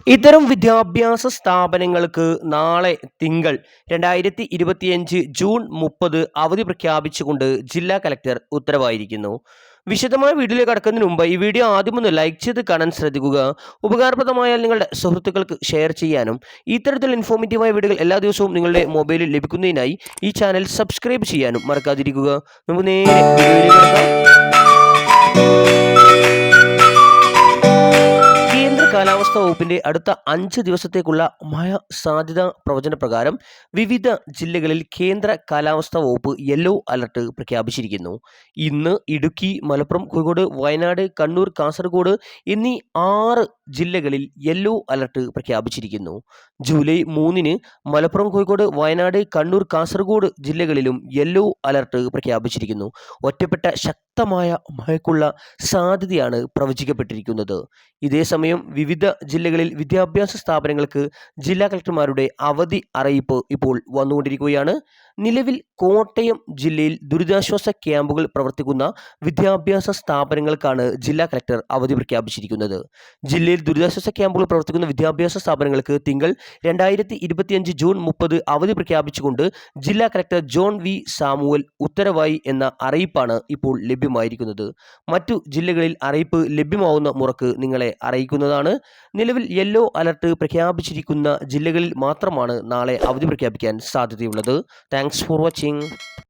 ഇത്തരം വിദ്യാഭ്യാസ സ്ഥാപനങ്ങൾക്ക് നാളെ തിങ്കൾ 2025 ജൂൺ 30 അവധി പ്രഖ്യാപിച്ചുകൊണ്ട് ജില്ലാ കലക്ടർ ഉത്തരവായിരിക്കുന്നു. വിശദമായ വീഡിയോയിലേക്ക് കടക്കുന്നതിന് മുമ്പ് ഈ വീഡിയോ ആദ്യം ഒന്ന് ലൈക്ക് ചെയ്ത് കാണാൻ ശ്രദ്ധിക്കുക. ഉപകാരപ്രദമായാൽ നിങ്ങളുടെ സുഹൃത്തുക്കൾക്ക് ഷെയർ ചെയ്യാനും ഇത്തരത്തിൽ ഇൻഫോർമേറ്റീവായ വീഡിയോകൾ എല്ലാ ദിവസവും നിങ്ങളുടെ മൊബൈലിൽ ലഭിക്കുന്നതിനായി ഈ ചാനൽ സബ്സ്ക്രൈബ് ചെയ്യാനും മറക്കാതിരിക്കുക. നമുക്ക് നേരെ വീഡിയോയിലേക്ക് കടക്കാം. കാലാവസ്ഥാ വകുപ്പിന്റെ അടുത്ത 5 ദിവസത്തേക്കുള്ള മഴ സാധ്യതാ പ്രവചന പ്രകാരം വിവിധ ജില്ലകളിൽ കേന്ദ്ര കാലാവസ്ഥാ വകുപ്പ് യെല്ലോ അലർട്ട് പ്രഖ്യാപിച്ചിരിക്കുന്നു. ഇന്ന് ഇടുക്കി, മലപ്പുറം, കോഴിക്കോട്, വയനാട്, കണ്ണൂർ, കാസർഗോഡ് എന്നീ 6 ജില്ലകളിൽ യെല്ലോ അലർട്ട് പ്രഖ്യാപിച്ചിരിക്കുന്നു. ജൂലൈ 3 മലപ്പുറം, കോഴിക്കോട്, വയനാട്, കണ്ണൂർ, കാസർഗോഡ് ജില്ലകളിലും യെല്ലോ അലർട്ട് പ്രഖ്യാപിച്ചിരിക്കുന്നു. ഒറ്റപ്പെട്ട ശക്തമായ മഴയ്ക്കുള്ള സാധ്യതയാണ് പ്രവചിക്കപ്പെട്ടിരിക്കുന്നത്. ഇതേസമയം വിവിധ ജില്ലകളിൽ വിദ്യാഭ്യാസ സ്ഥാപനങ്ങൾക്ക് ജില്ലാ കളക്ടർമാരുടെ അവധി അറിയിപ്പ് ഇപ്പോൾ വന്നുകൊണ്ടിരിക്കുകയാണ്. നിലവിൽ കോട്ടയം ജില്ലയിൽ ദുരിതാശ്വാസ ക്യാമ്പുകൾ പ്രവർത്തിക്കുന്ന വിദ്യാഭ്യാസ സ്ഥാപനങ്ങൾക്കാണ് ജില്ലാ കളക്ടർ അവധി പ്രഖ്യാപിച്ചിരിക്കുന്നത്. ജില്ലയിൽ ദുരിതാശ്വാസ ക്യാമ്പുകൾ പ്രവർത്തിക്കുന്ന വിദ്യാഭ്യാസ സ്ഥാപനങ്ങൾക്ക് തിങ്കൾ 2025 ജൂൺ 30 അവധി പ്രഖ്യാപിച്ചുകൊണ്ട് ജില്ലാ കളക്ടർ ജോൺ വി സാമുവൽ ഉത്തരവായി എന്ന അറിയിപ്പാണ് ഇപ്പോൾ ലഭ്യമായിരിക്കുന്നത്. മറ്റു ജില്ലകളിൽ അറിയിപ്പ് ലഭ്യമാവുന്ന മുറക്ക് നിങ്ങളെ അറിയിക്കുന്നതാണ്. നിലവിൽ യെല്ലോ അലർട്ട് പ്രഖ്യാപിച്ചിരിക്കുന്ന ജില്ലകളിൽ മാത്രമാണ് നാളെ അവധി പ്രഖ്യാപിക്കാൻ സാധ്യതയുള്ളത്. Thanks for watching.